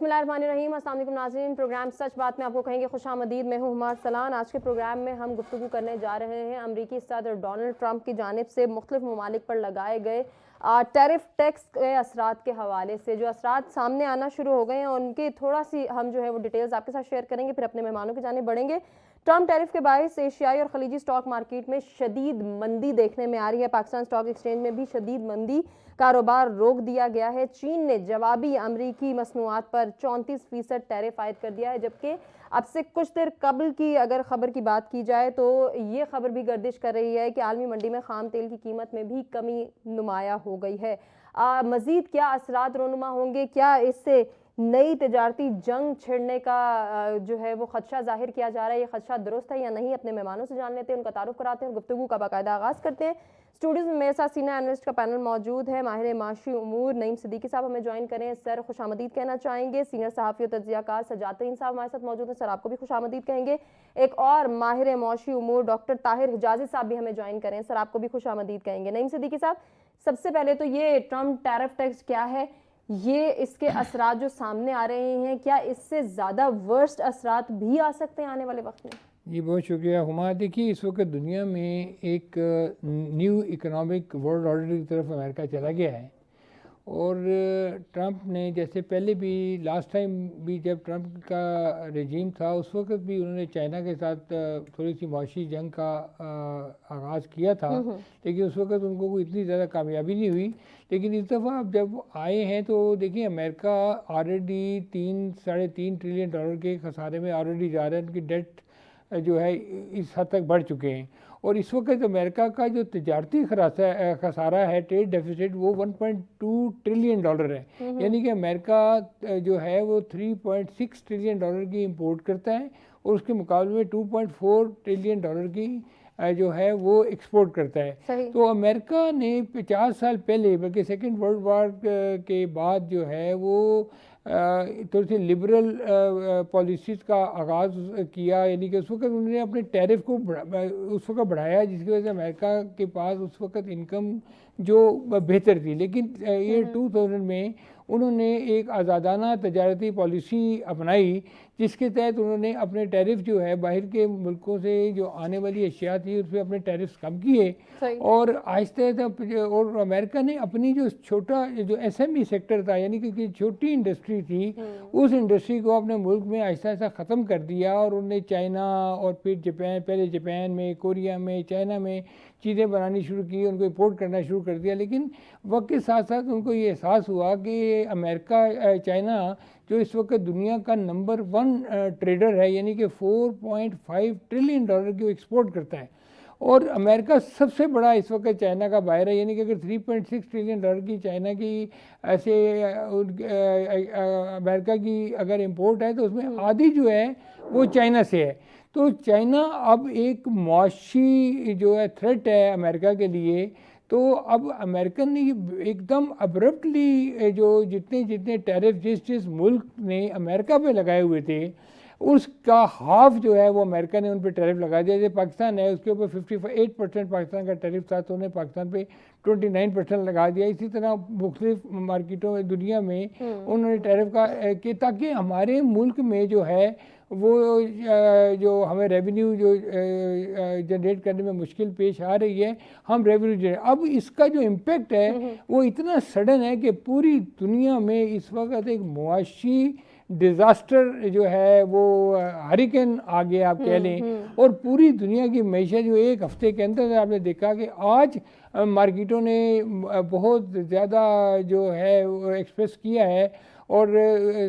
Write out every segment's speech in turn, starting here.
बिस्मिल्लाहिर्रहमानिर्रहीम। अस्सलाम वालेकुम नाज़रीन, प्रोग्राम सच बात में आपको कहेंगे खुशामदीद। मैं हूँ हुमा सलान। आज के प्रोग्राम में हम गुफ्तगू करने जा रहे हैं अमरीकी सदर डोनाल्ड ट्रंप की जानिब से मुख्तलिफ ममालिक पर लगाए गए टैरिफ टैक्स के असरात के हवाले से। जो असरात सामने आना शुरू हो गए हैं उनकी थोड़ा सी हम जो है वो डिटेल्स आपके साथ शेयर करेंगे, फिर अपने मेहमानों की जानिब बढ़ेंगे। ट्रंप टैरिफ के बायस एशियाई और खलीजी स्टॉक मार्केट में शदीद मंदी देखने में आ रही है। पाकिस्तान स्टॉक एक्सचेंज में भी शदीद मंदी, कारोबार रोक दिया गया है। चीन ने जवाबी अमरीकी मसनूआत पर 34% टैरिफ आयद कर दिया है, जबकि अब से कुछ देर कबल की अगर खबर की बात की जाए तो ये खबर भी गर्दिश कर रही है कि आलमी मंडी में खाम तेल की कीमत में भी कमी नुमाया हो गई है। मजीद क्या असरात रोनुमा होंगे, क्या इससे नई तजारती जंग छिड़ने का जो है वो खदशा जाहिर किया जा रहा है, ये खदशा दुरुस्त है या नहीं, अपने मेहमानों से जान लेते हैं, उनका तारुफ कराते हैं और गुफ्तगू का बाकायदा आगाज़ करते हैं। स्टूडियोज में मेरे साथ सीनियर एनालिस्ट का पैनल मौजूद है। माहिर माशी उमूर नईम सिद्दीकी साहब हमें ज्वाइन करें, सर खुशामदीद कहना चाहेंगे। सीनियर सहाफ़ी और तज्ज़ियाकार सजाद तरीन साहब हमारे साथ मौजूद हैं, सर आपको भी खुशामदीद कहेंगे। एक और माहिर माशी उमूर डॉक्टर ताहिर हिजाजी साहब भी हमें ज्वाइन करें, सर आपको भी खुशामदीद कहेंगे। नईम सिद्दीकी साहब, सबसे पहले तो ये ट्रंप टैरिफ टैक्स क्या है, ये इसके असरात जो सामने आ रहे हैं, क्या इससे ज़्यादा वर्स्ट असरात भी आ सकते हैं आने वाले वक्त में? जी बहुत शुक्रिया हुमा। देखिए, इस वक्त दुनिया में एक न्यू इकोनॉमिक वर्ल्ड ऑर्डर की तरफ अमेरिका चला गया है और ट्रंप ने, जैसे पहले भी लास्ट टाइम भी जब ट्रंप का रेजीम था उस वक्त भी उन्होंने चाइना के साथ थोड़ी सी मुआशी जंग का आगाज़ किया था, लेकिन उस वक्त उनको कोई इतनी ज़्यादा कामयाबी नहीं हुई। लेकिन इस दफ़ा अब जब आए हैं तो देखिए, अमेरिका ऑलरेडी 3-3.5 ट्रिलियन डॉलर के खसारे में ऑलरेडी जा रहा है। उनकी डेट जो है इस हद तक बढ़ चुके हैं और इस वक्त अमेरिका का जो तजारती खसारा है, ट्रेड डेफिसिट, वो 1.2 ट्रिलियन डॉलर है। यानी कि अमेरिका जो है वो 3.6 ट्रिलियन डॉलर की इंपोर्ट करता है और उसके मुकाबले में 2.4 ट्रिलियन डॉलर की जो है वो एक्सपोर्ट करता है। तो अमेरिका ने 50 साल पहले, बल्कि सेकेंड वर्ल्ड वार के बाद जो है वो थोड़ी सी लिबरल पॉलिसीज़ का आगाज़ किया। यानी कि उस वक्त उन्होंने अपने टैरिफ को उस वक्त बढ़ाया, जिसकी वजह से अमेरिका के पास उस वक्त इनकम जो बेहतर थी। लेकिन ये 2000 में उन्होंने एक आज़ादाना तजारती पॉलिसी अपनाई, जिसके तहत उन्होंने अपने टैरिफ जो है बाहर के मुल्कों से जो आने वाली अशिया थी उस पर अपने टैरिफ कम किए और आहिस्ते और अमेरिका ने अपनी जो छोटा जो SME सेक्टर था, यानी कि छोटी इंडस्ट्री थी, उस इंडस्ट्री को अपने मुल्क में आहिस्ता आहिस्ता ख़त्म कर दिया और उन्होंने चाइना और फिर जापान, पहले जापान में, कोरिया में, चाइना में चीज़ें बनानी शुरू की, उनको इंपोर्ट करना शुरू कर दिया। लेकिन वक्त के साथ साथ उनको ये एहसास हुआ कि अमेरिका, चाइना जो इस वक्त दुनिया का नंबर 1 ट्रेडर है, यानी कि 4.5 ट्रिलियन डॉलर की वो एक्सपोर्ट करता है और अमेरिका सबसे बड़ा इस वक्त चाइना का बायर है। यानी कि अगर 3.6 ट्रिलियन डॉलर की चाइना की ऐसे अमेरिका की अगर इंपोर्ट है तो उसमें आधी जो है वो चाइना से है। तो चाइना अब एक मुआशी जो है थ्रेट है अमेरिका के लिए। तो अब अमेरिकन ने एकदम अब्रप्टली जो जितने टैरिफ जिस मुल्क ने अमेरिका पे लगाए हुए थे उसका हाफ जो है वो अमेरिका ने उन पर टैरिफ लगा दिया। जैसे पाकिस्तान है, उसके ऊपर 58% पाकिस्तान का टैरिफ था, तो उन्हें पाकिस्तान पे 29% लगा दिया। इसी तरह मुख्तलिफ मार्केटों में दुनिया में उन्होंने टैरिफ का कि ताकि हमारे मुल्क में जो है वो जो हमें रेवेन्यू जो जनरेट करने में मुश्किल पेश आ रही है, हम रेवेन्यू जनरेट, अब इसका जो इम्पेक्ट है वो इतना सडन है कि पूरी दुनिया में इस वक्त एक मुआशी डिज़ास्टर जो है वो हरिकेन आ गया आप कह लें और पूरी दुनिया की मैशत जो एक हफ्ते के अंदर आपने देखा कि आज मार्केटों ने बहुत ज़्यादा जो है वो एक्सप्रेस किया है और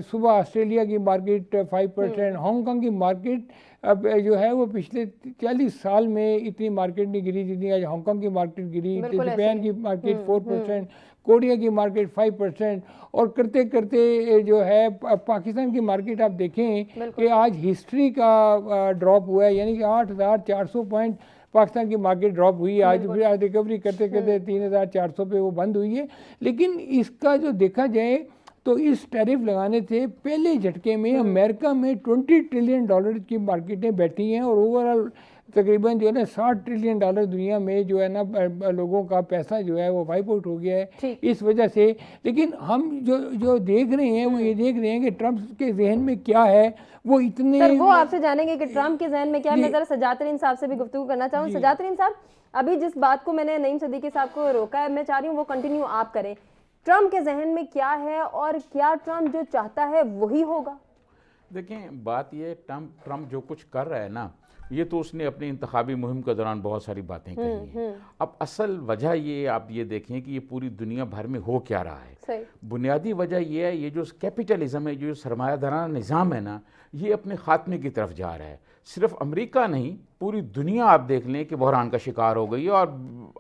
सुबह ऑस्ट्रेलिया की मार्केट 5%, हांगकांग की मार्केट अब जो है वो पिछले 40 साल में इतनी मार्केट नहीं गिरी जितनी आज हांगकांग की मार्केट गिरी। जापान की मार्केट 4%, कोरिया की मार्केट 5% और करते करते जो है पाकिस्तान की मार्केट आप देखें कि आज हिस्ट्री का ड्रॉप हुआ है। यानी कि 8,400 पॉइंट पाकिस्तान की मार्केट ड्रॉप हुई है। आज फिर रिकवरी करते करते 3,400 पे वो बंद हुई है। लेकिन इसका जो देखा जाए तो इस टैरिफ लगाने से पहले झटके में अमेरिका में 20 ट्रिलियन डॉलर की मार्केटें बैठी हैं और ओवरऑल तकरीबन जो है ना $60 ट्रिलियन दुनिया में जो है ना लोगों का पैसा जो है वो वाइप आउट हो गया है इस वजह से। लेकिन हम जो देख रहे हैं वो ये देख रहे हैं कि ट्रम्प के जहन में क्या है, वो इतने सर वो आपसे जानेंगे कि ट्रम्प के जहन में क्या है। मैं जरा सजातरीन साहब से भी गुफ्तगू करना चाहूँ। सजातरीन साहब, अभी जिस बात को मैंने नईम सिद्दीकी साहब को रोका है, मैं चाह रही हूँ वो कंटिन्यू आप करें। ट्रम्प के जहन में क्या है और क्या ट्रम्प जो चाहता है वही होगा? देखें, बात ये ट्रम्प जो कुछ कर रहा है ना, ये तो उसने अपनी इंतखाबी मुहिम के दौरान बहुत सारी बातें कही हैं। अब असल वजह ये आप ये देखें कि ये पूरी दुनिया भर में हो क्या रहा है। सही। बुनियादी वजह ये है, ये जो कैपिटलिज्म है, जो सरमायादाराना निज़ाम है ना, ये अपने खात्मे की तरफ जा रहा है। सिर्फ अमेरिका नहीं, पूरी दुनिया आप देख लें कि बहरान का शिकार हो गई है। और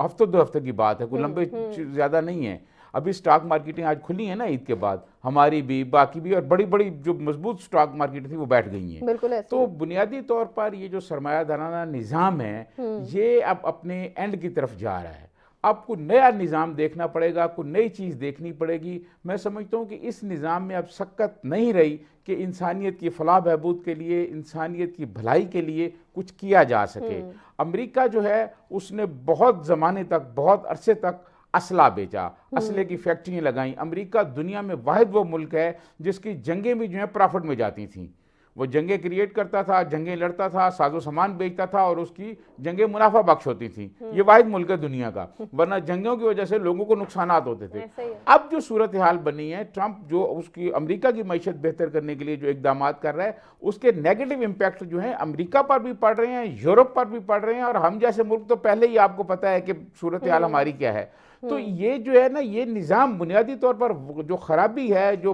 हफ्ते दो हफ्ते की बात है, कोई लंबे ज़्यादा नहीं है। अभी स्टॉक मार्केटें आज खुली हैं ना ईद के बाद, हमारी भी, बाकी भी, और बड़ी बड़ी जो मजबूत स्टॉक मार्केट थी वो बैठ गई हैं। बिल्कुल ऐसे। तो बुनियादी तौर पर ये जो सरमायादाराना निज़ाम है ये अब अपने एंड की तरफ जा रहा है। आपको नया निज़ाम देखना पड़ेगा, आपको नई चीज़ देखनी पड़ेगी। मैं समझता हूँ कि इस निज़ाम में अब शक्कत नहीं रही कि इंसानियत की फलाह बहबूद के लिए, इंसानियत की भलाई के लिए कुछ किया जा सके। अमेरिका जो है उसने बहुत ज़माने तक, बहुत अरसे तक असला बेचा, असले की फैक्ट्रियाँ लगाई। अमेरिका दुनिया में वाहिद वो मुल्क है जिसकी जंगें भी जो है प्रॉफिट में जाती थीं। वो जंगें क्रिएट करता था, जंगें लड़ता था, साजो सामान बेचता था और उसकी जंगें मुनाफा बख्श होती थी। ये वाहिद मुल्क है दुनिया का, वरना जंगों की वजह से लोगों को नुकसानात होते थे। अब जो सूरत हाल बनी है, ट्रंप जो उसकी अमेरिका की मैशत बेहतर करने के लिए जो इकदाम कर रहा है, उसके नेगेटिव इम्पैक्ट जो है अमेरिका पर भी पड़ रहे हैं, यूरोप पर भी पड़ रहे हैं, और हम जैसे मुल्क तो पहले ही आपको पता है कि सूरत हाल हमारी क्या है। तो ये जो है ना, ये निज़ाम बुनियादी तौर पर जो ख़राबी है, जो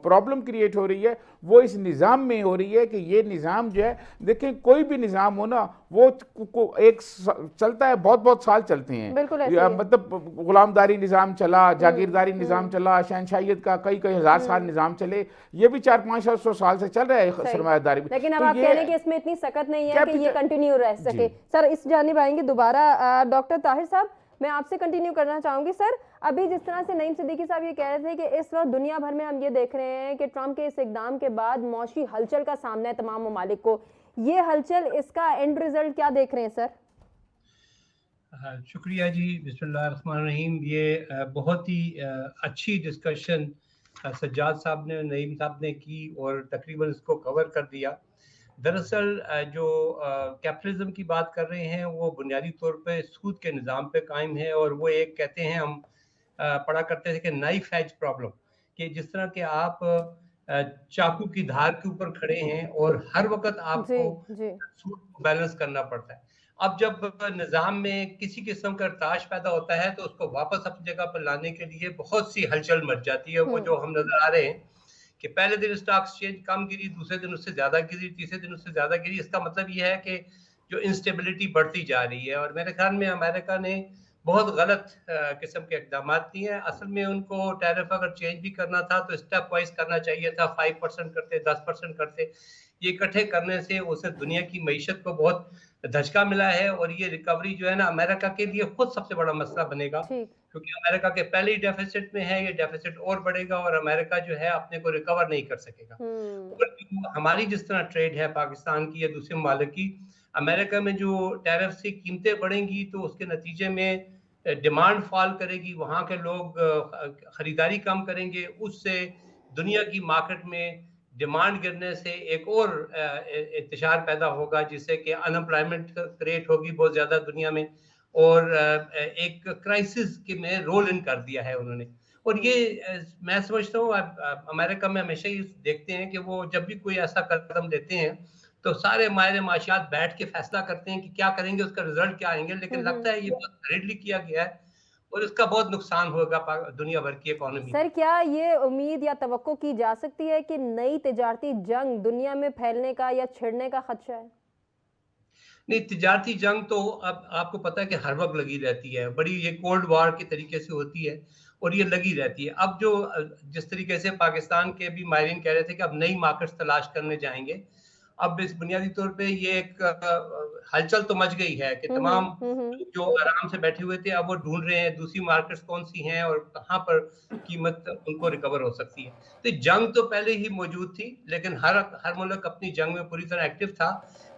प्रॉब्लम क्रिएट हो रही है, वो इस निज़ाम में हो रही है कि ये निज़ाम जो है, देखें कोई भी निज़ाम हो ना, वो एक चलता है, बहुत बहुत साल चलते हैं। मतलब गुलामदारी निज़ाम चला, जागीरदारी निज़ाम चला, शहनशाहियत का कई कई हज़ार साल निज़ाम चले, ये भी 400-500 साल से चल रहा है सरमायादारी भी। लेकिन अब आप कह रहे हैं कि इसमें इतनी सख्त नहीं है कि ये कंटिन्यू रह सके। सर इस जानिब आएंगे दोबारा। डॉक्टर ताहिर साहब, मैं आपसे कंटिन्यू करना चाहूंगी। सर अभी जिस तरह से नईम सिद्दीकी साहब ये कह रहे थे कि इस वक्त दुनिया भर में हम ये देख रहे हैं कि ट्रंप के इस इकदाम के बाद मौशी हलचल का सामना है तमाम ममालिक को, ये हलचल, इसका एंड रिजल्ट क्या देख रहे हैं सर? शुक्रिया जी, बिस्मिल्लाहिर्रहमानिर्रहीम। ये बहुत ही अच्छी डिस्कशन सज्जाद साहब ने, नईम साहब ने की और तकरीबन इसको कवर कर दिया। दरअसल जो कैपिटलिज्म की बात कर रहे हैं वो बुनियादी तौर पे सूद के निज़ाम पे कायम है, और वो एक कहते हैं, हम पढ़ा करते थे कि नाइफ एज प्रॉब्लम, कि जिस तरह के आप चाकू की धार के ऊपर खड़े हैं और हर वक्त आपको सूद को बैलेंस करना पड़ता है। अब जब निज़ाम में किसी किस्म का ताश पैदा होता है तो उसको वापस अपनी जगह पर लाने के लिए बहुत सी हलचल मच जाती है। वो जो हम नजर आ रहे हैं कि पहले दिन स्टॉक एक्सचेंज कम गिरी, दूसरे दिन उससे ज्यादा गिरी, तीसरे दिन उससे ज्यादा गिरी। इसका मतलब यह है कि जो इंस्टेबिलिटी बढ़ती जा रही है, और मेरे ख्याल में अमेरिका ने बहुत गलत किस्म के इकदाम किए हैं। असल में उनको टैरिफ अगर चेंज भी करना था तो स्टेप वाइज करना चाहिए था, 5% करते, 10% करते। ये इकट्ठे करने से उसे दुनिया की मईशत को बहुत धचका मिला है, और ये रिकवरी जो है ना, अमेरिका के लिए खुद सबसे बड़ा मसला बनेगा, क्योंकि अमेरिका के पहले ही डेफिसिट में है, ये डेफिसिट और बढ़ेगा और अमेरिका जो है अपने को रिकवर नहीं कर सकेगा। और हमारी जिस तरह ट्रेड है पाकिस्तान की या दूसरे मुल्क की, अमेरिका में जो टैरिफ से कीमतें बढ़ेंगी तो उसके नतीजे में डिमांड फॉल करेगी, वहाँ के लोग खरीदारी कम करेंगे, उससे दुनिया की मार्केट में डिमांड गिरने से एक और इंतशार पैदा होगा, जिससे कि अनएम्प्लॉयमेंट क्रिएट होगी बहुत ज़्यादा दुनिया में, और एक क्राइसिस के में रोल इन कर दिया है उन्होंने। और ये मैं समझता हूँ अमेरिका में हमेशा ही देखते हैं कि वो जब भी कोई ऐसा कदम लेते हैं तो सारे माहिर माशियात बैठ के फैसला करते हैं कि क्या करेंगे, उसका रिजल्ट क्या आएंगे, लेकिन लगता है ये बहुत हरीडली किया गया है और इसका बहुत नुकसान होगा दुनिया भर की इकोनॉमी। सर क्या ये उम्मीद या तवक्को की जा सकती है कि नई तिजारती जंग दुनिया में फैलने का या छिड़ने का खदशा है? नहीं, तिजारती जंग तो अब आपको पता है कि हर वक्त लगी रहती है, बड़ी ये कोल्ड वॉर की तरीके से होती है और ये लगी रहती है। अब जो जिस तरीके से पाकिस्तान के भी माहिरीन कह रहे थे कि अब नई मार्केट्स तलाश करने जाएंगे, अब इस बुनियादी तौर पे ये एक हलचल तो मच गई है कि तमाम जो आराम से बैठे हुए थे अब वो ढूंढ रहे हैं दूसरी मार्केट्स कौन सी हैं और कहाँ पर कीमत उनको रिकवर हो सकती है। तो जंग तो पहले ही मौजूद थी, लेकिन हर मुल्क अपनी जंग में पूरी तरह एक्टिव था,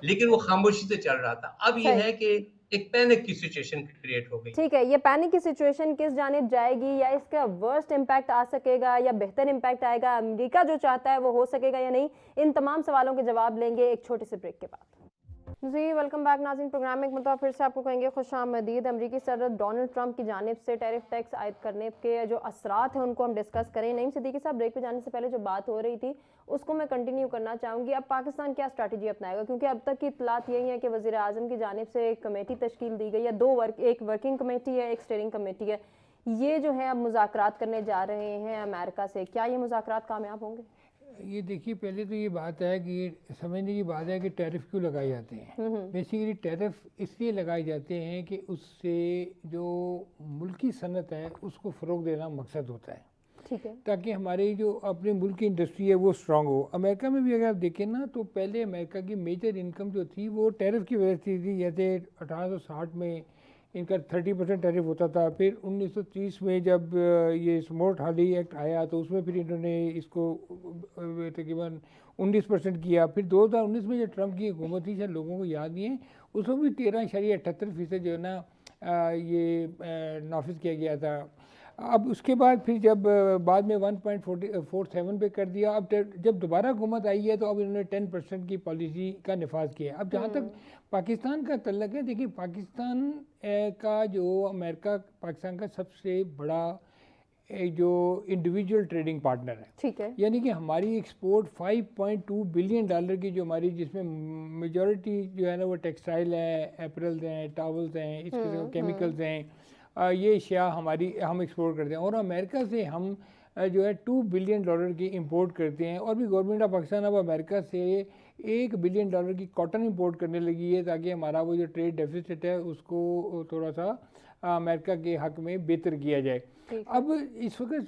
लेकिन वो खामोशी से चल रहा था। अब ये है कि एक पैनिक की सिचुएशन क्रिएट हो गई। ठीक है, ये पैनिक की सिचुएशन किस जानिब जाएगी, या इसका वर्स्ट इम्पैक्ट आ सकेगा या बेहतर इम्पैक्ट आएगा, अमेरिका जो चाहता है वो हो सकेगा या नहीं, इन तमाम सवालों के जवाब लेंगे एक छोटे से ब्रेक के बाद। जी वेलकम बैक नाज़रीन, प्रोग्राम में एक मतलब फिर से आपको कहेंगे खुशामदीद। अमरीकी सदर डोनाल्ड ट्रंप की जानिब से टैरिफ टैक्स आयद करने के जो असरात हैं उनको हम डिस्कस करें। नईम सिद्दीकी साहब, ब्रेक पे जाने से पहले जो बात हो रही थी उसको मैं कंटिन्यू करना चाहूँगी। अब पाकिस्तान क्या स्ट्रैटेजी अपनाएगा, क्योंकि अब तक की इतलात यही है कि वज़ीर आज़म की जानिब से एक कमेटी तश्कील दी गई है, एक वर्किंग कमेटी है, एक स्टीयरिंग कमेटी है। ये जो है अब मुज़ाकरात करने जा रहे हैं अमेरिका से, क्या ये मुज़ाकरात कामयाब होंगे? ये देखिए, पहले तो ये बात है कि समझने की बात है कि टैरिफ क्यों लगाए जाते हैं। बेसिकली टैरिफ इसलिए लगाए जाते हैं कि उससे जो मुल्की सनत है उसको फ़रोग देना मकसद होता है, ठीक है, ताकि हमारी जो अपने मुल्क की इंडस्ट्री है वो स्ट्रांग हो। अमेरिका में भी अगर आप देखें ना, तो पहले अमेरिका की मेजर इनकम जो थी वो टैरिफ की वजह से थी। जैसे 1860 में इनका 30% टैरिफ होता था। फिर 1930 में जब ये स्मॉर्ट हार्ली एक्ट आया तो उसमें फिर इन्होंने इसको तकरीबन 19% किया। फिर 2019 में जब ट्रंप की हुकूमत थी, शायद लोगों को याद नहीं है, उसमें भी 13.78% जो है ना ये नाफिज किया गया था। अब उसके बाद फिर जब बाद में 1.47 पे कर दिया। अब जब दोबारा हुकूमत आई है तो अब इन्होंने 10% की पॉलिसी का नफाज किया है। अब जहाँ तक पाकिस्तान का तल्लक है, देखिए पाकिस्तान का जो अमेरिका पाकिस्तान का सबसे बड़ा जो इंडिविजुअल ट्रेडिंग पार्टनर है, ठीक है, यानी कि हमारी एक्सपोर्ट $5.2 बिलियन की जो हमारी, जिसमें मेजॉरिटी जो है ना वो टेक्सटाइल है, एपरल्स हैं, टावल्स हैं, इस किस्म के केमिकल्स हैं, ये अशिया हम एक्सपोर्ट करते हैं। और अमेरिका से हम जो है $2 बिलियन की इंपोर्ट करते हैं। और भी गवर्नमेंट ऑफ पाकिस्तान अब अमेरिका से $1 बिलियन की कॉटन इंपोर्ट करने लगी है, ताकि हमारा वो जो ट्रेड डेफिसिट है उसको थोड़ा सा अमेरिका के हक में बेहतर किया जाए। अब इस वक्त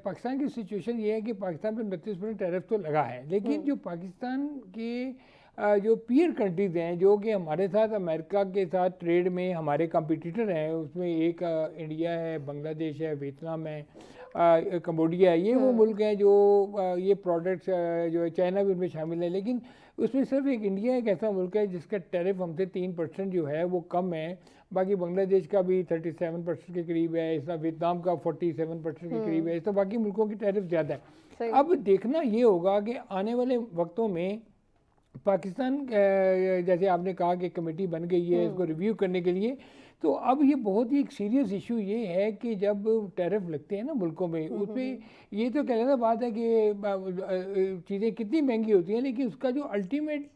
पाकिस्तान की सिचुएशन ये है कि पाकिस्तान पर 29% टैरिफ तो लगा है, लेकिन जो पाकिस्तान के जो पीयर कंट्रीज़ हैं जो कि हमारे साथ अमेरिका के साथ ट्रेड में हमारे कंपटीटर हैं, उसमें एक इंडिया है, बांग्लादेश है, वियतनाम है, कंबोडिया है, ये वो मुल्क हैं जो ये प्रोडक्ट्स जो है, चाइना भी उनमें शामिल है। लेकिन उसमें सिर्फ एक इंडिया एक ऐसा मुल्क है जिसका टैरिफ हमसे 3% जो है वो कम है। बाकी बांग्लादेश का भी 37% के करीब है, इस तरह वियतनाम का 47% के करीब है, इस तरह बाकी मुल्कों की टैरिफ ज़्यादा है। अब देखना ये होगा कि आने वाले वक्तों में पाकिस्तान, जैसे आपने कहा कि कमेटी बन गई है इसको रिव्यू करने के लिए, तो अब ये बहुत ही एक सीरियस इशू ये है कि जब टैरिफ लगते हैं ना मुल्कों में, उसमें ये तो कहने बात है कि चीज़ें कितनी महंगी होती हैं, लेकिन उसका जो अल्टीमेट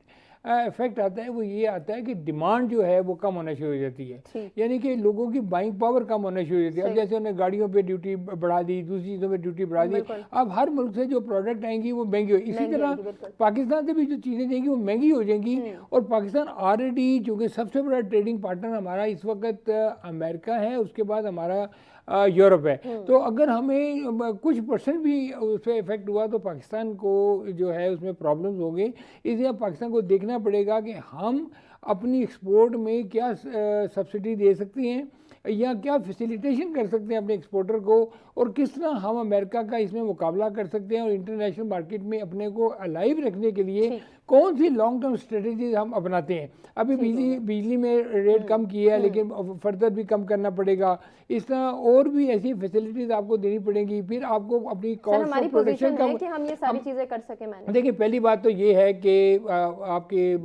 इफेक्ट आता है वो ये आता है कि डिमांड जो है वो कम होना शुरू हो जाती है, यानी कि लोगों की बाइंग पावर कम होना शुरू हो जाती है। अब जैसे उन्होंने गाड़ियों पे ड्यूटी बढ़ा दी, दूसरी चीज़ों पे ड्यूटी बढ़ा दी, अब हर मुल्क से जो प्रोडक्ट आएंगी वो महंगी हो, इसी तरह पाकिस्तान से भी जो चीज़ें जाएंगी वो महंगी हो जाएंगी। और पाकिस्तान ऑलरेडी चूँकि सबसे बड़ा ट्रेडिंग पार्टनर हमारा इस वक्त अमेरिका है, उसके बाद हमारा यूरोप है, तो अगर हमें कुछ परसेंट भी उस पर इफेक्ट हुआ तो पाकिस्तान को जो है उसमें प्रॉब्लम्स होंगे। इसलिए पाकिस्तान को देखना पड़ेगा कि हम अपनी एक्सपोर्ट में क्या सब्सिडी दे सकती हैं या क्या फैसिलिटेशन कर सकते हैं अपने एक्सपोर्टर को, और किस तरह हम अमेरिका का इसमें मुकाबला कर सकते हैं और इंटरनेशनल मार्केट में अपने को अलाइव रखने के लिए कौन सी लॉन्ग टर्म स्ट्रेटजीज हम अपनाते हैं। अभी बिजली में रेट कम किया है, लेकिन फर्दर भी कम करना पड़ेगा। इस तरह और भी ऐसी फैसिलिटीज आपको देनी पड़ेगी। फिर आपको अपनी कॉस्ट ऑफ प्रोडक्शन का कि हम ये सारी चीज़ें कर सकें। मैंने देखिए, पहली बात तो ये है कि आपके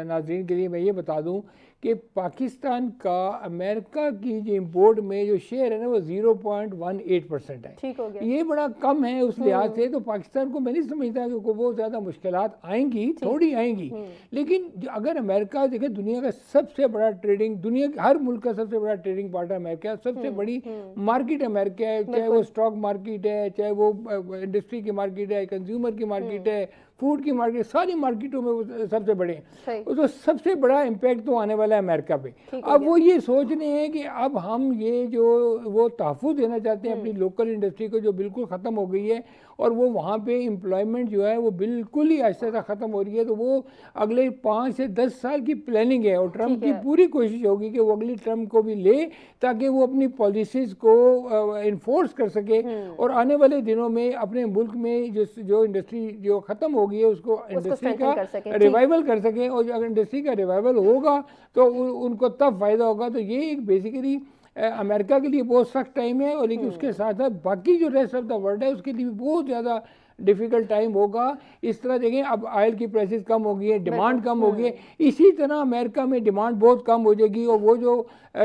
नाज़रीन के लिए मैं ये बता दूं कि पाकिस्तान का अमेरिका की जो इंपोर्ट में जो शेयर है ना वो 0.18% है, ठीक हो गया। ये बड़ा कम है उस लिहाज से। तो पाकिस्तान को मैं नहीं समझता कि बहुत ज़्यादा मुश्किलात आएंगी, थोड़ी आएंगी, लेकिन अगर अमेरिका देखे, दुनिया का सबसे बड़ा ट्रेडिंग, दुनिया के हर मुल्क का सबसे बड़ा ट्रेडिंग पार्टनर अमेरिका, सबसे बड़ी मार्केट अमेरिका है, चाहे वो स्टॉक मार्केट है, चाहे वो इंडस्ट्री की मार्केट है, कंज्यूमर की मार्केट है, फूड की मार्केट, सारी मार्केटों में वो सबसे बड़े हैं। तो सबसे बड़ा इम्पैक्ट तो आने वाला है अमेरिका पे। अब वो ये सोच रहे हैं कि अब हम ये जो वो तहफ़्फ़ुज़ देना चाहते हैं अपनी लोकल इंडस्ट्री को जो बिल्कुल ख़त्म हो गई है, और वो वहाँ पे एम्प्लॉयमेंट जो है वो बिल्कुल ही आहिस्ता आहिस्ता ख़त्म हो रही है। तो वो अगले 5 से 10 साल की प्लानिंग है और ट्रम्प की पूरी कोशिश होगी कि वो अगली टर्म को भी ले ताकि वो अपनी पॉलिसीज़ को इन्फोर्स कर सके और आने वाले दिनों में अपने मुल्क में जो इंडस्ट्री जो ख़त्म हो गई है उसको इंडस्ट्री का रिवाइवल कर सके। और अगर इंडस्ट्री का रिवाइवल होगा तो उनको तब फ़ायदा होगा। तो ये एक बेसिकली अमेरिका के लिए बहुत सख्त टाइम है और लेकिन उसके साथ साथ बाकी जो रेस्ट ऑफ द वर्ल्ड है उसके लिए भी बहुत ज़्यादा डिफ़िकल्ट टाइम होगा। इस तरह देखें अब ऑयल की प्राइसेस कम हो गई है, डिमांड कम हो गई है, इसी तरह अमेरिका में डिमांड बहुत कम हो जाएगी और वो जो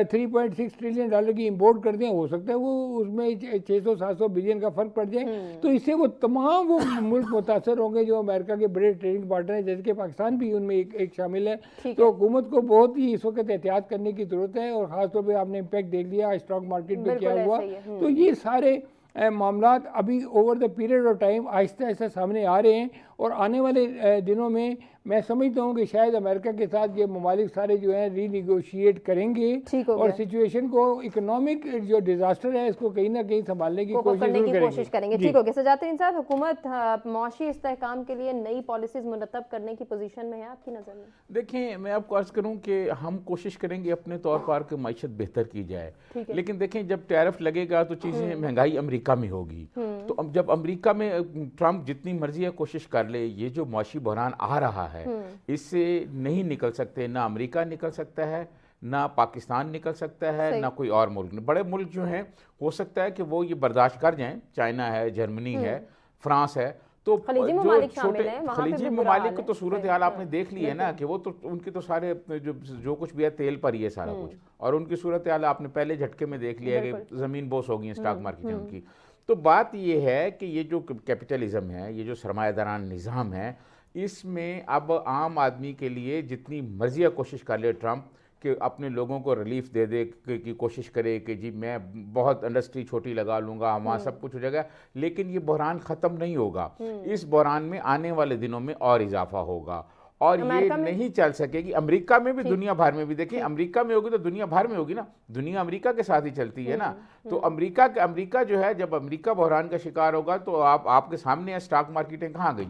3.6 ट्रिलियन डॉलर की इंपोर्ट करते हैं हो सकता है वो उसमें 600-700 बिलियन का फ़र्क पड़ जाए। तो इससे वो तमाम वो मुल्क मुतासर होंगे जो अमेरिका के बड़े ट्रेडिंग पार्टनर हैं, जैसे कि पाकिस्तान भी उनमें एक शामिल है। तो हुकूमत को बहुत ही इस वक्त एहतियात करने की ज़रूरत है और ख़ासतौर पर आपने इम्पैक्ट देख लिया स्टॉक मार्केट में क्या हुआ। तो ये सारे मामलात अभी over the period of time Aahista Aahista सामने आ रहे हैं और आने वाले दिनों में मैं समझता हूँ कि शायद अमेरिका के साथ ये ममालिक सारे जो हैं रीनिगोशिएट करेंगे और सिचुएशन को इकोनॉमिक जो डिजास्टर है इसको कहीं ना कहीं संभालने की कोशिश करेंगे। ठीक हो गया सजातरीन साहब, हुकूमत मौशी इस्तेहकाम के लिए नई पॉलिसीज मुरतब करने की पोजीशन में है आपकी नज़र में? देखिए मैं आपको अर्ज करूँ कि हम कोशिश करेंगे अपने तौर पर कि मईशत बेहतर की जाए, लेकिन देखें जब टैरिफ लगेगा तो चीज़ें महंगाई अमेरिका में होगी। तो अब जब अमेरिका में ट्रम्प जितनी मर्जी है कोशिश कर ले, ये जो मौशी बहरान आ रहा है इससे नहीं निकल सकते, ना अमेरिका निकल सकता है, ना पाकिस्तान निकल सकता है, ना कोई और मुल्क। बड़े मुल्क जो हैं हो सकता है कि वो ये बर्दाश्त कर जाएं, चाइना है, जर्मनी है, फ्रांस है। तो जो छोटे खलीजी ममालिक को तो सूरत हाल आपने देख ली है ना कि वो तो उनके तो सारे जो कुछ भी है तेल पर ही है सारा कुछ, और उनकी सूरत हाल आपने पहले झटके में देख लिया कि ज़मीन बोस हो गई है स्टॉक मार्केट में उनकी। तो बात ये है कि ये जो कैपिटलिज्म है, ये जो सरमायादाराना निज़ाम है, इसमें अब आम आदमी के लिए जितनी मर्जी कोशिश कर ले ट्रम्प कि अपने लोगों को रिलीफ दे दे की कोशिश करे कि जी मैं बहुत इंडस्ट्री छोटी लगा लूँगा, वहाँ सब कुछ हो जाएगा, लेकिन ये बहरान ख़त्म नहीं होगा। इस बहरान में आने वाले दिनों में और इजाफा होगा और ये नहीं चल सकेगी। अमेरिका में भी दुनिया भर में भी, देखिए अमेरिका में होगी तो दुनिया भर में होगी ना, दुनिया अमेरिका के साथ ही चलती है ना। तो अमेरिका जो है, जब अमेरिका बहरान का शिकार होगा तो आपके सामने है स्टॉक मार्केटें कहाँ गई,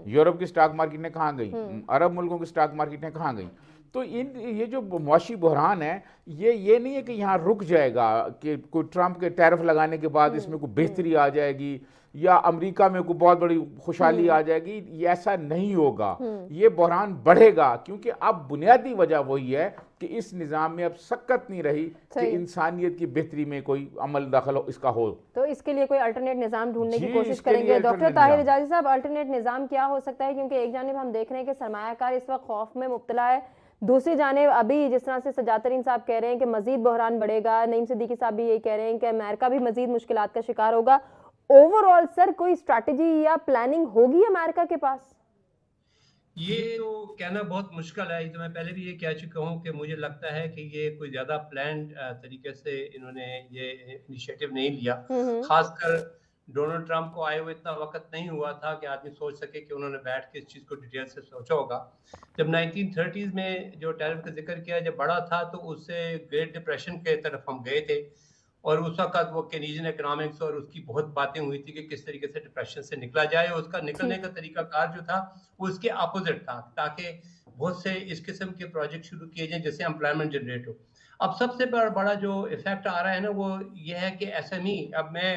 यूरोप की स्टॉक मार्केटें कहाँ गई, अरब मुल्कों की स्टॉक मार्केटें कहाँ गई। तो ये जो मौशी बहरान है ये नहीं है कि यहाँ रुक जाएगा कि कोई ट्रम्प के टैरिफ लगाने के बाद इसमें कोई बेहतरी आ जाएगी या अमेरिका में कोई बहुत बड़ी खुशहाली आ जाएगी, ये ऐसा नहीं होगा। ये बहरान बढ़ेगा क्योंकि अब बुनियादी वजह वही है कि इस निज़ाम में अब सकत नहीं रही कि इंसानियत की बेहतरी में कोई अमल दखल इसका हो। तो इसके लिए कोई अल्टरनेट निज़ाम ढूंढने की कोशिश करेंगे। डॉक्टर ताहिर एजाजी साहब, अल्टरनेट निज़ाम क्या हो सकता है? क्योंकि एक जानिब हम देख रहे हैं कि सरमायाकार इस वक्त खौफ में मुब्तला है, दूसरी जानिब अभी जिस तरह से सजातरीन साहब कह रहे हैं कि मजीद बहरान बढ़ेगा, नईम सिद्दीकी साहब भी यही कह रहे हैं कि अमेरिका भी मजीद मुश्किलात का शिकार होगा। ओवरऑल सर कोई स्ट्रैटेजी या प्लानिंग होगी अमेरिका के पास? ये तो कहना बहुत मुश्किल है। तो मैं पहले भी ये कह चुका हूँ कि मुझे लगता है कि ये कोई ज़्यादा प्लान्ड तरीके से इन्होंने ये इनिशिएटिव नहीं लिया। खासकर डोनाल्ड ट्रंप को आए हुए इतना वक्त नहीं हुआ था कि आदमी सोच सके कि उन्होंने बैठ के इस चीज़ को डिटेल से सोचा होगा। जब 1930s में जो टैरिफ का जिक्र किया जब बड़ा था तो उससे ग्रेट डिप्रेशन के तरफ हम गए थे और उस वक्त वो केनीजियन इकोनॉमिक्स और उसकी बहुत बातें हुई थी कि किस तरीके से डिप्रेशन से निकला जाए, और उसका निकलने का तरीका कार जो था वो इसके अपोजिट था, ताकि बहुत से इस किस्म के प्रोजेक्ट शुरू किए जाएं जिससे एम्प्लॉयमेंट जनरेट हो। अब सबसे बड़ा जो इफेक्ट आ रहा है ना वो ये है कि SME, अब मैं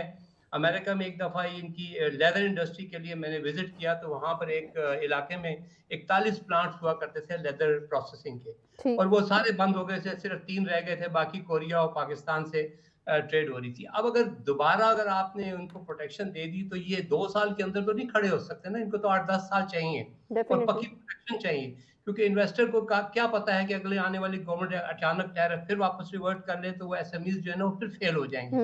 अमेरिका में एक दफ़ा इनकी लेदर इंडस्ट्री के लिए मैंने विजिट किया तो वहाँ पर एक इलाके में 41 प्लांट्स हुआ करते थे लेदर प्रोसेसिंग के, और वो सारे बंद हो गए थे, सिर्फ 3 रह गए थे, बाकी कोरिया और पाकिस्तान से ट्रेड हो रही थी। अब अगर आपने उनको प्रोटेक्शन दे दी तो ये 2 साल के अंदर तो नहीं खड़े हो सकते ना, इनको तो 8-10 साल चाहिए और पक्की प्रोटेक्शन चाहिए, क्योंकि इन्वेस्टर को क्या पता है कि अगले आने वाली गवर्नमेंट अचानक टैरिफ फिर वापस रिवर्ट कर ले तो वो SMEs जो है ना वो फिर फेल हो जाएंगे।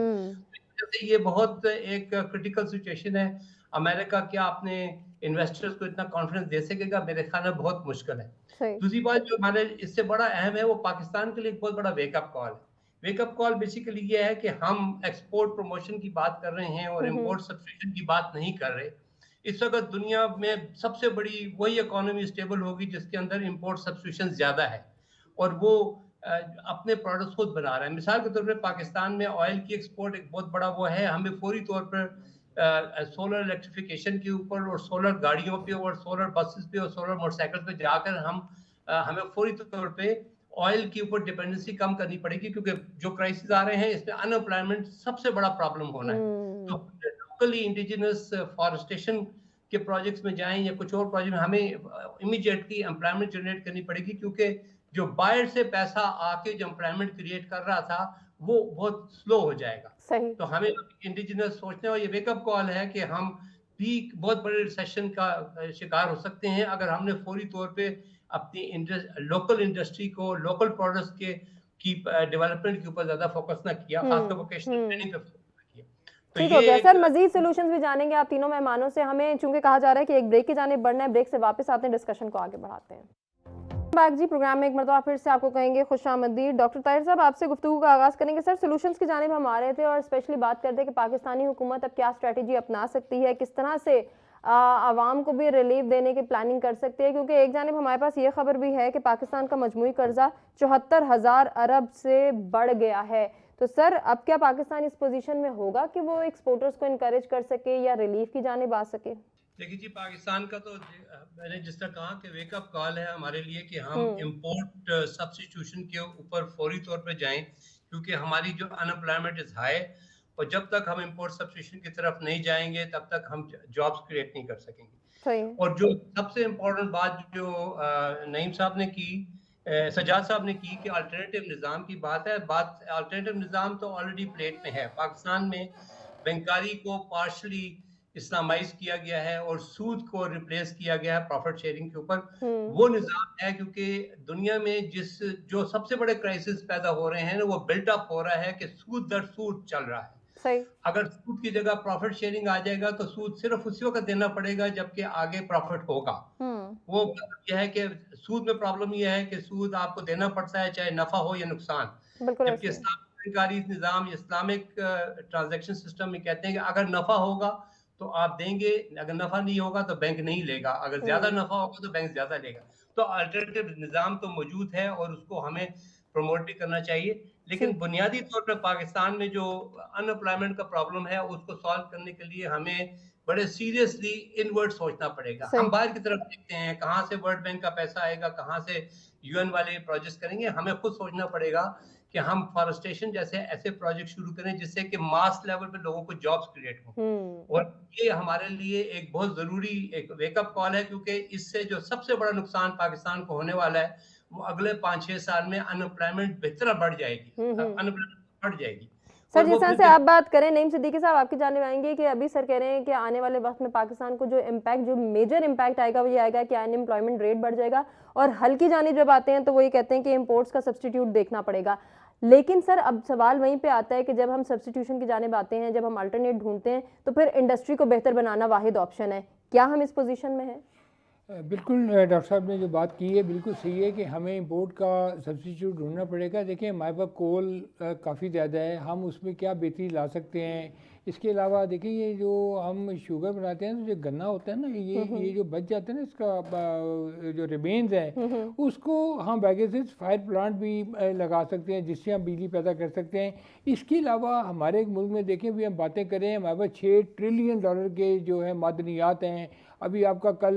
ये बहुत एक क्रिटिकल सिचुएशन है। अमेरिका क्या अपने इन्वेस्टर्स को इतना कॉन्फिडेंस दे सकेगा? मेरे ख्याल में बहुत मुश्किल है। दूसरी बात जो हमारे इससे बड़ा अहम है वो पाकिस्तान के लिए एक बहुत बड़ा वेकअप कॉल है। वेकअप कॉल बेसिकली ये है कि हम एक्सपोर्ट प्रमोशन की बात कर रहे हैं और इंपोर्ट सब्सिट्यूशन की बात नहीं कर रहे। इस वक्त दुनिया में सबसे बड़ी वही इकोनॉमी स्टेबल होगी जिसके अंदर इंपोर्ट सब्सिट्यूशन ज्यादा है और वो अपने प्रोडक्ट्स खुद बना रहा है। मिसाल के तौर पर पाकिस्तान में ऑयल की एक्सपोर्ट एक बहुत बड़ा वो है, हमें फौरी तौर पर सोलर इलेक्ट्रिफिकेशन के ऊपर और सोलर गाड़ियों पे और सोलर बसेस पे और सोलर मोटरसाइकिल पे जाकर हमें फौरी तौर पे ऑयल के ऊपर डिपेंडेंसी कम करनी पड़ेगी, क्योंकि जो क्राइसिस आ रहे हैं इसमें अनएम्प्लॉयमेंट सबसे बड़ा प्रॉब्लम होना है। तो लोकली इंडिजिनस फॉरेस्टेशन के प्रोजेक्ट्स में जाएं या कुछ और प्रोजेक्ट में हमें इमीडिएटली एम्प्लॉयमेंट जनरेट करनी पड़ेगी, क्योंकि जो बाहर से पैसा आके जो एम्प्लॉयमेंट क्रिएट कर रहा था वो बहुत स्लो हो जाएगा। सही। तो हमें इंडिजिनस सोचना और ये वेकअप कॉल है कि हम भी बहुत बड़े रिसेशन का शिकार हो सकते हैं अगर हमने फौरी तौर पे अपनी लोकल इंडस्ट्री को, लोकल प्रोडक्ट्स के की डेवलपमेंट के ऊपर ज्यादा फोकस ना किया, खासकर वोकेशनल ट्रेनिंग पे फोकस ना किया। तो ठीक हो गया सर, मजीद सॉल्यूशंस भी जानेंगे आप तीनों मेहमानों से। हमें चूंकि कहा जा रहा है कि एक ब्रेक की जाने बढ़ना है, ब्रेक से वापस आते हैं, डिस्कशन को आगे बढ़ाते हैं। बैक जी प्रोग्राम में एक मरतबा फिर से आपको कहेंगे खुशामदीद। डॉक्टर ताहिर साहब, आपसे गुफ्तगू का आगाज़ करेंगे। सर, सॉल्यूशंस की जानिब हम आ रहे थे और स्पेशली बात करते हैं कि पाकिस्तानी हुकूमत अब क्या स्ट्रेटजी अपना सकती है, किस तरह से आवाम को भी रिलीफ देने की प्लानिंग कर सकती है, क्योंकि एक जानिब हमारे पास ये खबर भी है कि पाकिस्तान का मजमूई कर्जा 74,000 अरब से बढ़ गया है। तो सर, अब क्या पाकिस्तान इस पोजीशन में होगा कि वो एक्सपोर्टर्स को इनकरेज कर सके या रिलीफ की जानिब आ सके? देखिए जी, पाकिस्तान का तो मैंने जिस तरह कहा कि वेकअप कॉल है हमारे लिए कि हम इंपोर्ट सब्स्टिट्यूशन के ऊपर फौरी तौर पे जाएं, क्योंकि हमारी जो अनएम्प्लॉयमेंट इज हाई और जब तक हम इंपोर्ट सब्स्टिट्यूशन की तरफ नहीं जाएंगे तब तक हम जॉब्स क्रिएट नहीं कर सकेंगे। सही। और जो सबसे इम्पोर्टेंट बात जो नईम साहब ने की, सजाद साहब ने की कि अल्टरनेटिव निज़ाम की बात है, बात अल्टरनेटिव निज़ाम तो ऑलरेडी प्लेट में है। पाकिस्तान में बैंकारी को पार्शली इस्लामाइज किया गया है और सूद को रिप्लेस किया गया है प्रॉफिट शेयरिंग के ऊपर। वो निज़ाम है, क्योंकि दुनिया में जो सबसे बड़े क्राइसिस पैदा हो रहे हैं वो बिल्टअप हो रहा है कि सूद दर सूद चल रहा है। सही। अगर सूद की जगह प्रॉफिट शेयरिंग आ जाएगा तो सूद सिर्फ उसी वक्त देना पड़ेगा जबकि आगे प्रॉफिट होगा। वो मतलब यह है कि सूद में प्रॉब्लम यह है कि सूद आपको देना पड़ता है चाहे नफा हो या नुकसान, जबकि इस्लामिक निज़ाम, इस्लामिक ट्रांजैक्शन सिस्टम में कहते हैं कि अगर नफा होगा तो आप देंगे, अगर नफा नहीं होगा तो बैंक नहीं लेगा, अगर ज्यादा नफा होगा तो बैंक ज्यादा लेगा। तो अल्टरनेटिव निज़ाम तो मौजूद है और उसको हमें प्रमोट भी करना चाहिए, लेकिन बुनियादी तौर पर पाकिस्तान में जो अनएम्प्लॉयमेंट का प्रॉब्लम है उसको सॉल्व करने के लिए हमें बड़े सीरियसली इनवर्ड सोचना पड़ेगा। हम बाहर की तरफ देखते हैं कहाँ से वर्ल्ड बैंक का पैसा आएगा, कहाँ से यूएन वाले प्रोजेक्ट्स करेंगे। हमें खुद सोचना पड़ेगा कि हम फॉरेस्टेशन जैसे ऐसे प्रोजेक्ट शुरू करें जिससे कि मास लेवल पे लोगों को जॉब्स क्रिएट हो। और ये हमारे लिए एक बहुत जरूरी एक वेकअप कॉल है, क्योंकि इससे जो सबसे बड़ा नुकसान पाकिस्तान को होने वाला है वो अगले 5-6 साल में अनएम्प्लॉयमेंट बेहतर बढ़ जाएगी, अनएम्प्लॉयमेंट बढ़ जाएगी। सर, जिस तरह से आप बात करें, नईम सिद्दीकी साहब आपकी जानिब आएंगे कि अभी सर कह रहे हैं कि आने वाले वक्त में पाकिस्तान को जो मेजर इम्पैक्ट आएगा वो ये आएगा कि अनएम्प्लॉयमेंट रेट बढ़ जाएगा, और हल्की जानिब जब आते हैं तो वो ये कहते हैं कि इंपोर्ट्स का सब्स्टिट्यूट देखना पड़ेगा। लेकिन सर, अब सवाल वहीं पे आता है कि जब हम सब्स्टिट्यूशन की जानिब आते हैं, जब हम अल्टरनेट ढूंढते हैं, तो फिर इंडस्ट्री को बेहतर बनाना वाहिद ऑप्शन है। क्या हम इस पोजीशन में हैं? बिल्कुल, डॉक्टर साहब ने जो बात की है बिल्कुल सही है कि हमें इंपोर्ट का सब्स्टिट्यूट ढूंढना पड़ेगा। देखिए, हमारे पास कोल काफ़ी ज़्यादा है, हम उसमें क्या बेहतरी ला सकते हैं। इसके अलावा देखिए, ये जो हम शुगर बनाते हैं, जो गन्ना होता है ना, ये जो बच जाता है ना, इसका जो रिमेन्स है उसको हम बैगेसेस फायर प्लांट भी लगा सकते हैं, जिससे हम बिजली पैदा कर सकते हैं। इसके अलावा हमारे मुल्क में देखें, भी हम बातें करें, हमारे पास $6 ट्रिलियन के जो है मादनियात हैं। अभी आपका कल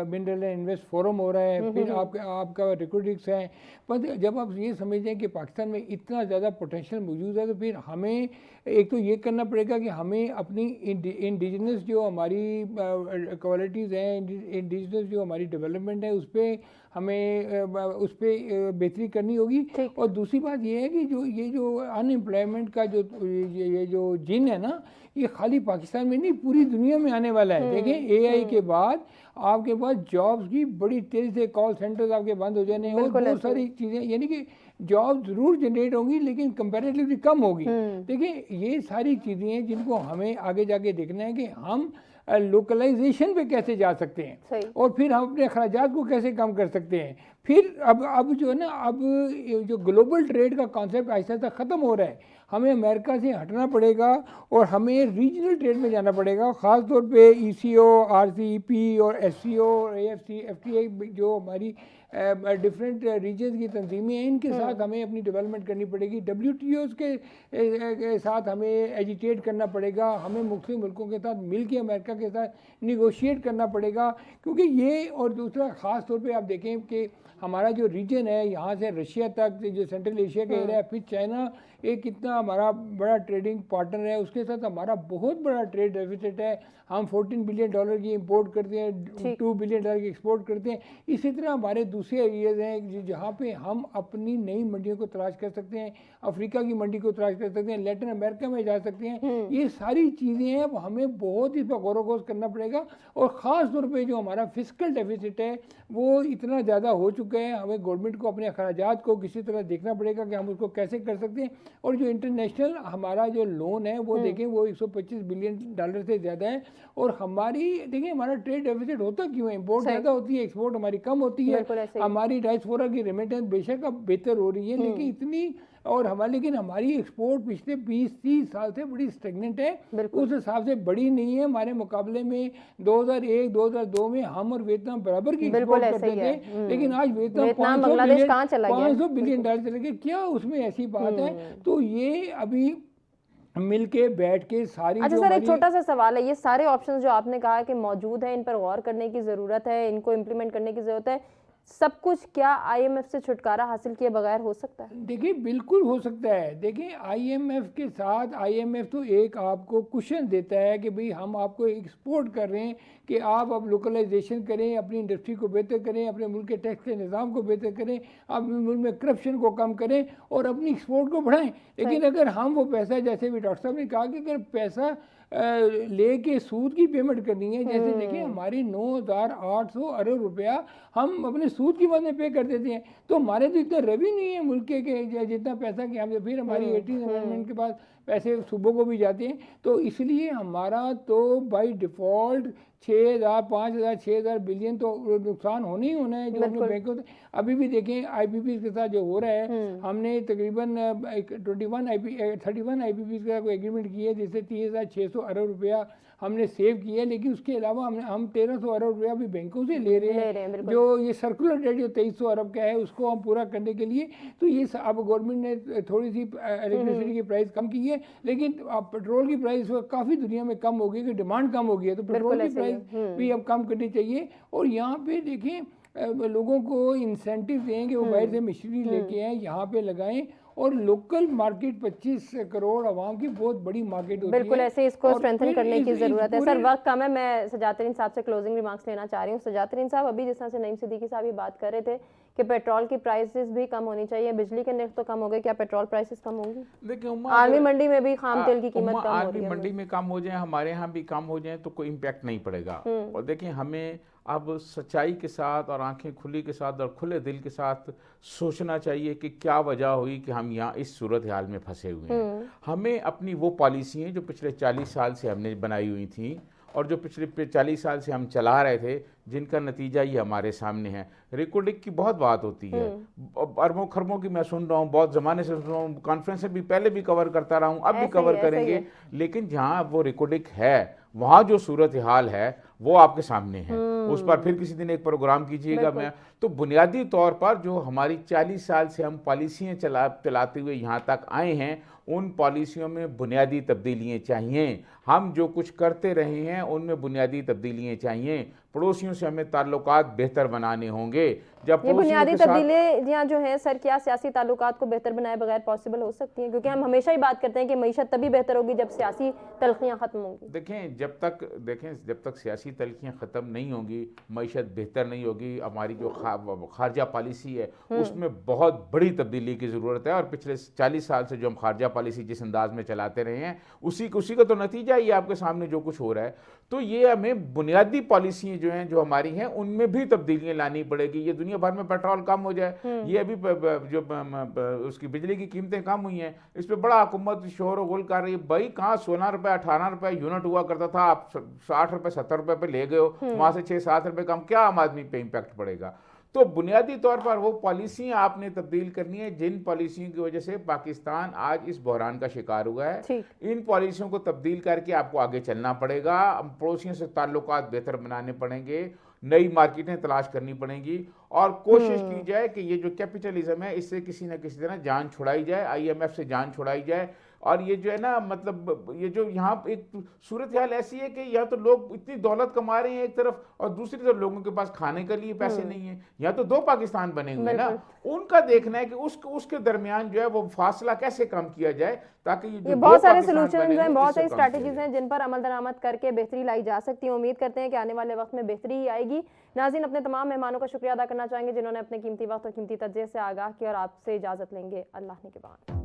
मिनरल एंड इन्वेस्ट फोरम हो रहा है, फिर आपका रिक्रूटिक्स है। पर जब आप ये समझें कि पाकिस्तान में इतना ज़्यादा पोटेंशियल मौजूद है, तो फिर हमें एक तो ये करना पड़ेगा कि हमें अपनी इंडिजिनस जो हमारी क्वालिटीज़ हैं, इंडिजिनस जो हमारी डेवलपमेंट है, उस पर हमें उस पर बेहतरी करनी होगी। और दूसरी बात ये है कि ये जो अनएम्प्लॉयमेंट का ये जो जिन है ना, ये खाली पाकिस्तान में नहीं, पूरी दुनिया में आने वाला है। देखें, एआई के बाद आपके पास जॉब्स की बड़ी तेज़ी से कॉल सेंटर्स आपके बंद हो जाने और बहुत सारी चीज़ें, यानी कि जॉब ज़रूर जनरेट होंगी लेकिन कंपैरेटिवली कम होगी। देखिए, ये सारी चीज़ें हैं जिनको हमें आगे जाके देखना है कि हम लोकलाइजेशन पे कैसे जा सकते हैं और फिर हम अपने अखराजात को कैसे कम कर सकते हैं। फिर अब जो है ना, अब जो ग्लोबल ट्रेड का कॉन्सेप्ट आहिस्ता आहिस्ता ख़त्म हो रहा है। हमें अमेरिका से हटना पड़ेगा और हमें रीजनल ट्रेड में जाना पड़ेगा, ख़ास तौर पे ECO, RCEP और SCO और AFC FTA जो हमारी डिफरेंट रीजन्स की तंजीमें हैं, इनके साथ हमें अपनी डेवलपमेंट करनी पड़ेगी। WTO के साथ हमें एजिटेट करना पड़ेगा, हमें मुख्तलिफ मुल्कों के साथ मिल के अमेरिका के साथ निगोशिएट करना पड़ेगा, क्योंकि ये और दूसरा ख़ास तौर पे आप देखें कि हमारा जो रीजन है यहाँ से रशिया तक जो सेंट्रल एशिया का एरिया है, फिर चाइना एक कितना हमारा बड़ा ट्रेडिंग पार्टनर है, उसके साथ हमारा बहुत बड़ा ट्रेड डेफिसिट है। हम $14 बिलियन की इंपोर्ट करते हैं, $2 बिलियन की एक्सपोर्ट करते हैं। इसी तरह हमारे दूसरे एरियाज हैं जहाँ पे हम अपनी नई मंडियों को तलाश कर सकते हैं, अफ्रीका की मंडी को तलाश कर सकते हैं, लैटिन अमेरिका में जा सकते हैं। ये सारी चीज़ें हैं, वो हमें बहुत इस पर गौर व करना पड़ेगा। और ख़ास तौर पर जो हमारा फिस्कल डेफिसिट है वो इतना ज़्यादा हो चुका है, हमें गवर्नमेंट को अपने अखराजात को किसी तरह देखना पड़ेगा कि हम उसको कैसे कर सकते हैं। और जो इंटरनेशनल हमारा जो लोन है वो देखें वो $125 बिलियन से ज़्यादा है। और हमारी देखिए हमारा ट्रेड डेफिसिट होता क्यों है, इंपोर्ट ज़्यादा होती है, एक्सपोर्ट हमारी कम होती है। हमारी डायस्पोरा की रेमिटेंस बेशक अब बेहतर हो रही है, लेकिन इतनी और लेकिन हमारी एक्सपोर्ट पिछले 20-30 साल से बड़ी स्टेगनेंट है, उस हिसाब से बड़ी नहीं है। हमारे मुकाबले में 2001-2002 में हम और वियतनाम बराबर की एक्सपोर्ट करते थे, लेकिन आज वियतनाम $500 बिलियन चले गए। क्या उसमें ऐसी बात है? तो ये अभी मिलके बैठ के सारी अच्छा सर, एक छोटा सा सवाल है, ये सारे ऑप्शंस जो आपने कहा कि मौजूद हैं, इन पर गौर करने की ज़रूरत है, इनको इम्प्लीमेंट करने की ज़रूरत है, सब कुछ क्या IMF से छुटकारा हासिल किए बगैर हो सकता है? देखिए बिल्कुल हो सकता है। देखिए IMF के साथ IMF तो एक आपको कुशन देता है कि भाई हम आपको एक्सपोर्ट कर रहे हैं कि आप अब लोकलाइजेशन करें, अपनी इंडस्ट्री को बेहतर करें, अपने मुल्क के टैक्स के निज़ाम को बेहतर करें, अपने मुल्क में करप्शन को कम करें और अपनी एक्सपोर्ट को बढ़ाएं। लेकिन अगर हम वो पैसा, जैसे भी डॉक्टर साहब ने कहा कि अगर पैसा लेके सूद की पेमेंट करनी है, जैसे देखिए हमारी 9,800 अरब रुपया हम अपने सूद की मद में पे कर देते हैं, तो हमारे तो इतना रेवेन्यू है मुल्क के जितना पैसा कि हम फिर हमारी 18th अमेंडमेंट के बाद पैसे सूबों को भी जाते हैं। तो इसलिए हमारा तो बाय डिफ़ॉल्ट 6,000, 5,000, 6,000 बिलियन तो नुकसान होने ही होना है जो अपने बैंकों से। अभी भी देखें IPP के साथ जो हो रहा है, हमने तकरीबन 31 IPP का कोई एग्रीमेंट किया है जिससे 3,600 अरब रुपया हमने सेव किया, लेकिन उसके अलावा हम 1,300 अरब रुपया भी बैंकों से ले रहे हैं। जो ये सर्कुलर डेट जो 2,300 अरब का है उसको हम पूरा करने के लिए, तो ये अब गवर्नमेंट ने थोड़ी सी इलेक्ट्रिसिटी की प्राइस कम की है, लेकिन पेट्रोल की प्राइस काफ़ी दुनिया में कम हो गई, कि डिमांड कम हो गई है, तो पेट्रोल की प्राइस भी अब कम करनी चाहिए। और यहाँ पे देखें लोगों को इंसेंटिव दें कि वो बाहर से मशीनरी लेके आएँ, यहाँ पे लगाएं, और लोकल मार्केट 25 करोड़ आवाम की बहुत बड़ी मार्केट होती है। बिल्कुल ऐसे इसको स्ट्रेंथन करने की ज़रूरत है। सर वक्त कम है, मैं सजातरीन साहब से क्लोजिंग रिमार्क्स लेना चाह रही हूँ। सजातरीन साहब, अभी जिस तरह से नईम सिद्दीकी साहब ये बात कर रहे थे कि पेट्रोल की प्राइसेस भी कम होनी चाहिए, बिजली के निर्ख तो कम हो गए, क्या पेट्रोल प्राइसेस कम होंगी? देखिए आर्मी मंडी में भी खाम तेल की कीमत कम हो रही है, मंडी में कम हो जाए, हमारे यहाँ भी कम हो जाए तो कोई इम्पैक्ट नहीं पड़ेगा। और देखिए हमें अब सच्चाई के साथ और आंखें खुली के साथ और खुले दिल के साथ सोचना चाहिए कि क्या वजह हुई कि हम यहाँ इस सूरत हाल में फंसे हुए हैं। हमें अपनी वो पॉलिसियाँ जो पिछले 40 साल से हमने बनाई हुई थी और जो पिछले 40 साल से हम चला रहे थे, जिनका नतीजा ये हमारे सामने है। रिकॉर्डिंग की बहुत बात होती है, अरबों खरबों की मैं सुन रहा हूँ, बहुत ज़माने से सुन रहा हूँ, कॉन्फ्रेंस से भी पहले भी कवर करता रहा हूँ, अब भी कवर करेंगे, लेकिन जहाँ वो रिकॉर्डिंग है वहाँ जो सूरत हाल है वो आपके सामने है। उस पर फिर किसी दिन एक प्रोग्राम कीजिएगा। मैं तो बुनियादी तौर पर जो हमारी 40 साल से हम पॉलिसियाँ चलाते हुए यहाँ तक आए हैं, उन पॉलिसियों में बुनियादी तब्दीलियाँ चाहिए। हम जो कुछ करते रहे हैं उनमें बुनियादी तब्दीलियाँ चाहिए। पड़ोसियों से हमें ताल्लुकात बेहतर बनाने होंगे। जब ये बुनियादी तब्दीलियाँ जो हैं सर, क्या सियासी ताल्लुकात को बेहतर बनाए बगैर पॉसिबल हो सकती हैं? क्योंकि हम हमेशा ही बात करते हैं कि मईशत तभी बेहतर होगी जब सियासी तलखियाँ ख़त्म होंगी। जब तक सियासी तलखियाँ ख़त्म नहीं होंगी, मईशत बेहतर नहीं होगी। हमारी जो खारजा पॉलिसी है उसमें बहुत बड़ी तब्दीली की ज़रूरत है। और पिछले 40 साल से जो हम खारजा पॉलिसी जिस अंदाज में चलाते रहे हैं, उसी का तो नतीजा ही आपके सामने जो कुछ हो रहा है। तो ये हमें बुनियादी पॉलिसियाँ जो हैं, जो हमारी हैं, उनमें भी तब्दीलियाँ लानी पड़ेगी। ये दुनिया भर में पेट्रोल कम हो जाए, ये अभी जो उसकी बिजली की कीमतें कम हुई हैं, इस पर बड़ा हुकूमत शोर गुल कर रही है। भाई कहाँ 16 रुपये 18 रुपये यूनिट हुआ करता था, आप 60 रुपये 70 रुपये पे ले गए हो, वहाँ से 6-7 रुपये कम, क्या आम आदमी पे इम्पैक्ट पड़ेगा? तो बुनियादी तौर पर वो पॉलिसियां आपने तब्दील करनी है जिन पॉलिसियों की वजह से पाकिस्तान आज इस बहरान का शिकार हुआ है। ठीक। इन पॉलिसियों को तब्दील करके आपको आगे चलना पड़ेगा, पड़ोसियों से ताल्लुकात बेहतर बनाने पड़ेंगे, नई मार्केटें तलाश करनी पड़ेंगी और कोशिश की जाए कि ये जो कैपिटलिज्म है इससे किसी न किसी तरह जान छुड़ाई जाए, IMF से जान छुड़ाई जाए। और ये जो है ना, मतलब ये जो यहाँ एक सूरत हाल ऐसी है कि या तो लोग इतनी दौलत कमा रहे हैं एक तरफ और दूसरी तरफ लोगों के पास खाने के लिए पैसे नहीं है, या तो दो पाकिस्तान बने हुए हैं ना। उनका देखना है कि उसके दरमियान जो है वो फासला कैसे कम किया जाए ताकि ये बहुत सारे सोल्यूशंस हैं, बहुत सारी स्ट्रैटेजीज हैं जिन पर अमल दरामद करके बेहतरी लाई जा सकती है। उम्मीद करते हैं कि आने वाले वक्त में बेहतरी ही आएगी। नाज़रीन, अपने तमाम मेहमानों का शुक्रिया अदा करना चाहेंगे जिन्होंने अपने कीमती वक्त और कीमती तजज़िये से आगाह किया और आपसे इजाज़त लेंगे अल्लाह ने के बाद।